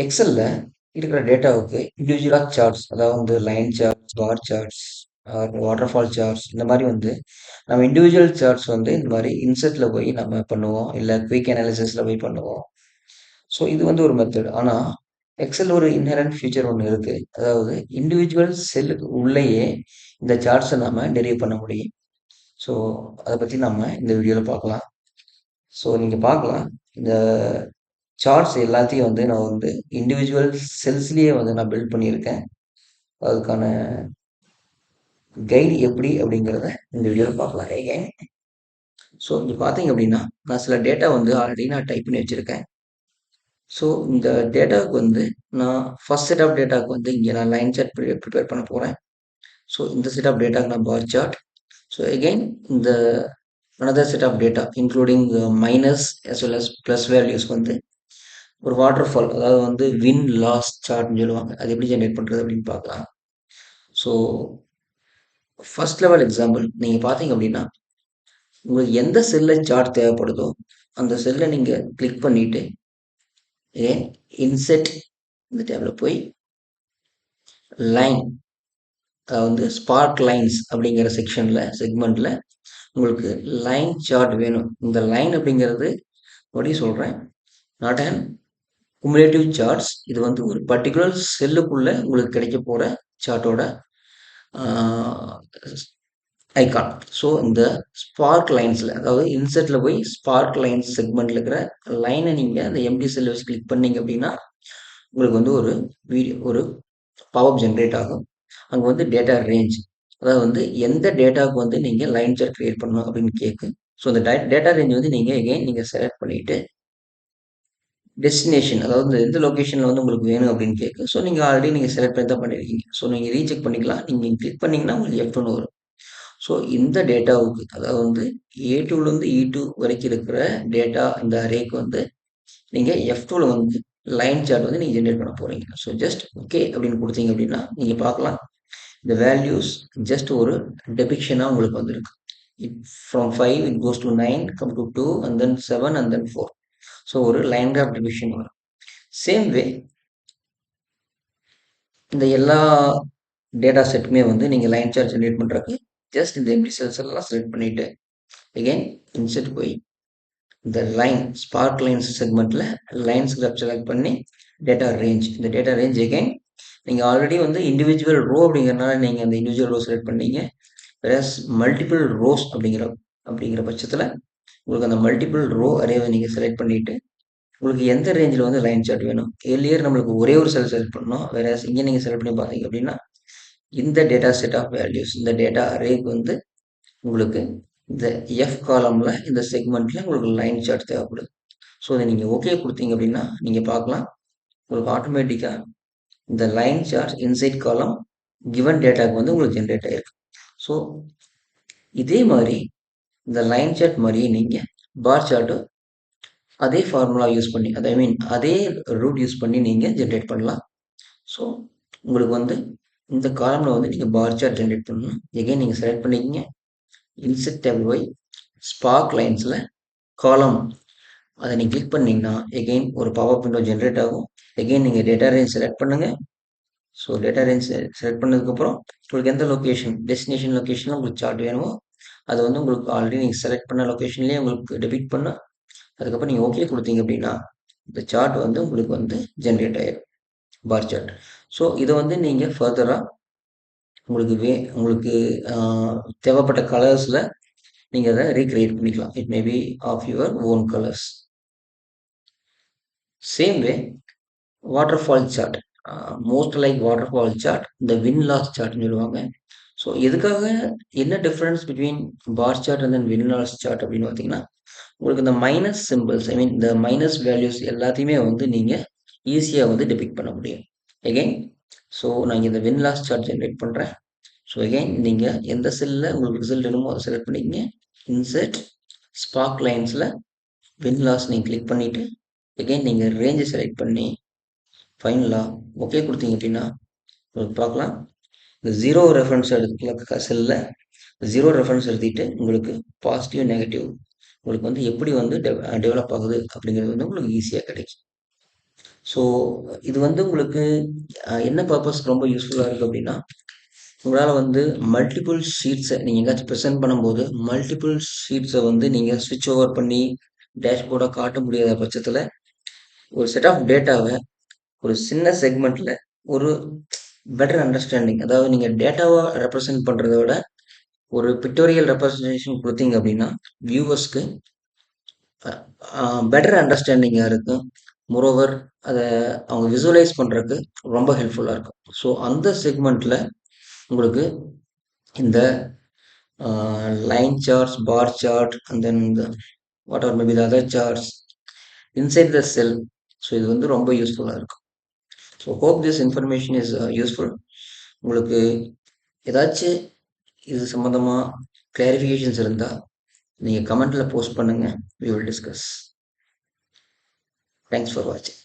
எக்ஸல்ல இருக்கிற டேட்டாவுக்கு இண்டிவிஜுவலா சார்ட்ஸ் அதாவது வந்து லைன் சார்ட்ஸ், பார் சார்ட்ஸ், வாட்டர்ஃபால் சார்ட்ஸ் இந்த மாதிரி வந்து நம்ம இண்டிவிஜுவல் சார்ட்ஸ் வந்து இந்த மாதிரி இன்செர்ட்ல போய் நம்ம பண்ணுவோம். இல்லை குயிக் அனாலிசிஸ்ல போய் பண்ணுவோம். ஸோ இது வந்து ஒரு மெத்தட். ஆனால் எக்ஸல் ஒரு இன்ஹெரண்ட் ஃபீச்சர் ஒன்று இருக்கு. அதாவது இண்டிவிஜுவல் செல்லுக்கு உள்ளேயே இந்த சார்ட்ஸை நம்ம டெரிவ் பண்ண முடியும். ஸோ அதை பற்றி நம்ம இந்த வீடியோவில் பார்க்கலாம். ஸோ நீங்கள் பார்க்கலாம், இந்த சார்ட்ஸ் எல்லாத்தையும் வந்து நான் வந்து இண்டிவிஜுவல் செல்ஸ்லேயே வந்து நான் பில்ட் பண்ணியிருக்கேன். அதுக்கான கைடு எப்படி அப்படிங்கிறத இந்த வீடியோவில் பார்க்கலாம். ஏன் ஸோ இங்கே பார்த்தீங்க அப்படின்னா நான் சில டேட்டா வந்து ஆல்ரெடி நான் டைப் பண்ணி வச்சுருக்கேன். ஸோ இந்த டேட்டாவுக்கு வந்து நான் ஃபர்ஸ்ட் செட் ஆஃப் டேட்டாவுக்கு வந்து இங்கே நான் லைன் சார்ட் ப்ரிப்பேர் பண்ண போகிறேன். ஸோ இந்த செட் ஆஃப் டேட்டாக்கு நான் பார் சார்ட். ஸோ அகெயின் இந்த another set of data including minus as well as plus values வந்து ஒரு வாட்டர் ஃபால் அதாவது வந்து வின் லாஸ் சார்ட்னு சொல்லுவாங்க. அது எப்படி ஜென்ரேட் பண்ணுறது அப்படின்னு பார்க்கலாம். ஸோ ஃபர்ஸ்ட் லெவல் எக்ஸாம்பிள் நீங்கள் பார்த்தீங்க அப்படின்னா உங்களுக்கு எந்த செல்லில் சார்ட் தேவைப்படுதோ அந்த செல்லை நீங்கள் கிளிக் பண்ணிவிட்டு ஏன் இன்செட் இந்த டேபில் போய் லைன் அதாவது ஸ்பார்க் லைன்ஸ் அப்படிங்கிற செக்மெண்ட்டில் உங்களுக்கு லைன் சார்ட் வேணும். இந்த லைன் அப்படிங்கிறது மறுபடியும் சொல்கிறேன், நாட் அண்ட் குமுலேட்டிவ் சார்ட்ஸ். இது வந்து ஒரு பர்டிகுலர் செல்லுக்குள்ள உங்களுக்கு கிடைக்க போற சார்ட்டோட ஐகான். ஸோ இந்த ஸ்பார்க் லைன்ஸ்ல அதாவது இன்செர்ட்ல போய் ஸ்பார்க் லைன்ஸ் செக்மெண்ட்ல இருக்கிற லைனை நீங்க அந்த எம்டி செல்ல வச்சு கிளிக் பண்ணீங்க அப்படின்னா உங்களுக்கு வந்து ஒரு வீடியோ ஒரு பாப்அப் ஜென்ரேட் ஆகும். அங்கே வந்து டேட்டா ரேஞ்ச் அதாவது வந்து எந்த டேட்டாவுக்கு வந்து நீங்க லைன் சார்ட் கிரியேட் பண்ணணும் அப்படின்னு கேட்கு. ஸோ அந்த டேட்டா ரேஞ்ச் வந்து நீங்க எகைன் நீங்க செலக்ட் பண்ணிட்டு டெஸ்டினேஷன் அதாவது எந்த லொக்கேஷனில் வந்து உங்களுக்கு வேணும் அப்படின்னு கேட்கு. ஸோ நீங்கள் ஆல்ரெடி நீங்கள் செலக்ட் பண்ணி தான் பண்ணியிருக்கீங்க. ஸோ நீங்கள் ரீசெக் பண்ணிக்கலாம். நீங்கள் கிளிக் பண்ணிங்கன்னா உங்களுக்கு F2 வரும். ஸோ இந்த டேட்டாவுக்கு அதாவது வந்து A2லேருந்து E2 வரைக்கும் இருக்கிற டேட்டா இந்த அரேக்கு வந்து நீங்கள் F2ல வந்து லைன் சார்ட் வந்து நீங்கள் ஜென்ரேட் பண்ண போகிறீங்க. ஸோ ஜஸ்ட் ஓகே அப்படின்னு கொடுத்தீங்க அப்படின்னா நீங்கள் பார்க்கலாம், இந்த வேல்யூஸ் ஜஸ்ட் ஒரு டெபிக்ஷனாக உங்களுக்கு வந்துருக்கு. From 5 it goes to 9 come to 2 and then 7 and then 4. So ஒரு லைன் கிராஃப் டிவிஷன் வரும். சேம் வே இந்த எல்லா டேட்டா செட்டுமே வந்து நீங்கள் லைன் சார்ட் ஜென்ரேட் பண்ணுறதுக்கு ஜஸ்ட் இந்த எம்டி செல்ஸ் எல்லாம் செலக்ட் பண்ணிவிட்டு அகெயின் இன்செர்ட் போய் இந்த லைன் ஸ்பார்க் லைன்ஸ் செக்மெண்ட்டில் லைன்ஸ் கிராஃப் செலக்ட் பண்ணி டேட்டா ரேஞ்ச் இந்த டேட்டா ரேஞ்ச் அகெயின் நீங்கள் ஆல்ரெடி வந்து இண்டிவிஜுவல் ரோ அப்படிங்கிறனால நீங்கள் அந்த இண்டிவிஜுவல் ரோ செலக்ட் பண்ணீங்க. வேறஸ் மல்டிபிள் ரோஸ் அப்படிங்கிற பட்சத்தில் உங்களுக்கு அந்த மல்டிபிள் ரோ அரேவை நீங்கள் செலக்ட் பண்ணிவிட்டு உங்களுக்கு எந்த ரேஞ்சில் வந்து லைன் சார்ட் வேணும். ஏர்லியர் நம்மளுக்கு ஒரே ஒரு செல் செலக்ட் பண்ணணும். வேற இங்கே நீங்கள் செலக்ட் பண்ணி பார்த்தீங்க அப்படின்னா இந்த டேட்டா செட் ஆஃப் வேல்யூஸ் இந்த டேட்டா அரேக்கு வந்து உங்களுக்கு இந்த எஃப் காலம்ல இந்த செக்மெண்ட்ல உங்களுக்கு லைன் சார்ட் தேவைப்படுது. ஸோ இதை நீங்கள் ஓகே கொடுத்தீங்க அப்படின்னா நீங்கள் பார்க்கலாம், உங்களுக்கு ஆட்டோமேட்டிக்காக இந்த லைன் சார்ட் இன்சைட் காலம் கிவன் டேட்டாக்கு வந்து உங்களுக்கு ஜென்ரேட் ஆயிருக்கு. ஸோ இதே மாதிரி இந்த லைன் சார்ட் மாதிரியே நீங்கள் பார் சார்ட்டு அதே ஃபார்முலா யூஸ் பண்ணி ஐ மீன் அதே ரூட் யூஸ் பண்ணி நீங்கள் ஜென்ரேட் பண்ணலாம். ஸோ உங்களுக்கு வந்து இந்த காலமில் வந்து நீங்கள் பார் சார்ட் ஜென்ரேட் பண்ணணும். எகைன் நீங்கள் செலக்ட் பண்ணிக்கிங்க இன்செர்ட் டேபிள் போய் ஸ்பார்க் லைன்ஸில் காலம் அதை நீங்கள் கிளிக் பண்ணிங்கன்னா எகெயின் ஒரு பவர் விண்டோ ஜென்ரேட் ஆகும். எகெயின் நீங்கள் டேட்டா ரேஞ்ச் செலக்ட் பண்ணுங்கள். ஸோ டேட்டா ரேஞ்ச் செலக்ட் பண்ணதுக்கப்புறம் உங்களுக்கு எந்த லொக்கேஷன் டெஸ்டினேஷன் லொக்கேஷனில் உங்களுக்கு சார்ட் வேணுமோ அது வந்து உங்களுக்கு ஆல்ரெடி நீங்கள் செலக்ட் பண்ண லொக்கேஷன்லேயே உங்களுக்கு டெபிட் பண்ண அதுக்கப்புறம் நீங்கள் ஓகே கொடுத்தீங்க அப்படின்னா இந்த சார்ட் வந்து உங்களுக்கு வந்து ஜென்ரேட் ஆயிடும் பார் சார்ட். ஸோ இதை வந்து நீங்கள் ஃபர்தராக உங்களுக்கு தேவைப்பட்ட கலர்ஸில் நீங்கள் அதை ரீக்ரியேட் பண்ணிக்கலாம். It may be of your own colours. Same way waterfall chart most like waterfall chart இந்த வின் லாஸ் சார்ட்னு சொல்லுவாங்க. ஸோ எதுக்காக என்ன difference between bar chart and then win loss chart அப்படின்னு பார்த்தீங்கன்னா உங்களுக்கு இந்த மைனஸ் சிம்பிள்ஸ் ஐ மீன் இந்த மைனஸ் வேல்யூஸ் எல்லாத்தையுமே வந்து நீங்கள் ஈஸியாக வந்து டெபிக் பண்ண முடியும். எகெயின் ஸோ நான் இந்த வின் லாஸ் சார்ட் ஜென்ரேட் பண்ணுறேன். ஸோ எகெயின் நீங்கள் எந்த செல்லில் உங்களுக்கு ரிசல்ட் வேணுமோ அதை செலக்ட் பண்ணிக்கங்க. இன்செர்ட் ஸ்பார்க் லைன்ஸில் வின் லாஸ் நீங்கள் கிளிக் பண்ணிவிட்டு எகெயின் நீங்கள் ரேஞ்சை செலக்ட் பண்ணி ஃபைனலாக ஓகே கொடுத்தீங்க அப்படின்னா உங்களுக்கு பார்க்கலாம் இந்த ஜீரோ ரெஃபரன்ஸ் எடுத்துக்க செல்லில் ஜீரோ ரெஃபரன்ஸ் எழுதிட்டு உங்களுக்கு பாசிட்டிவ் நெகட்டிவ் உங்களுக்கு வந்து எப்படி வந்து டெவலப் ஆகுது அப்படிங்கிறது வந்து உங்களுக்கு ஈஸியாக கிடைக்கும். ஸோ இது வந்து உங்களுக்கு என்ன பர்ப்பஸ்க்கு ரொம்ப யூஸ்ஃபுல்லாக இருக்குது அப்படின்னா, உங்களால் வந்து மல்டிபிள் ஷீட்ஸை நீங்கள் எங்கேயாச்சும் ப்ரெசென்ட் பண்ணும்போது மல்டிபிள் ஷீட்ஸை வந்து நீங்கள் ஸ்விட்ச் ஓவர் பண்ணி டேஷ்போர்டாக காட்ட முடியாத பட்சத்தில் ஒரு செட் ஆஃப் டேட்டாவை ஒரு சின்ன செக்மெண்ட்டில் ஒரு பெட்டர் அண்டர்ஸ்டாண்டிங், அதாவது நீங்கள் டேட்டாவை ரெப்ரசென்ட் பண்ணுறத விட ஒரு பிக்டோரியல் ரெப்ரசன்டேஷன் கொடுத்தீங்க அப்படின்னா வியூவர்ஸ்க்கு பெட்டர் அண்டர்ஸ்டாண்டிங்காக இருக்கும். மோரோவர் அதை அவங்க விசுவலைஸ் பண்ணுறதுக்கு ரொம்ப ஹெல்ப்ஃபுல்லாக இருக்கும். ஸோ அந்த செக்மெண்ட்டில் உங்களுக்கு இந்த line charts, bar chart, and then what are maybe the other charts inside the cell. So இது வந்து ரொம்ப யூஸ்ஃபுல்லாக இருக்கும். So hope this information is useful. உங்களுக்கு ஏதாச்சும் இது சம்மந்தமாக கிளாரிஃபிகேஷன்ஸ் இருந்தால் நீங்கள் கமெண்ட்டில் போஸ்ட் பண்ணுங்கள். We will discuss. Thanks for வாட்சிங்.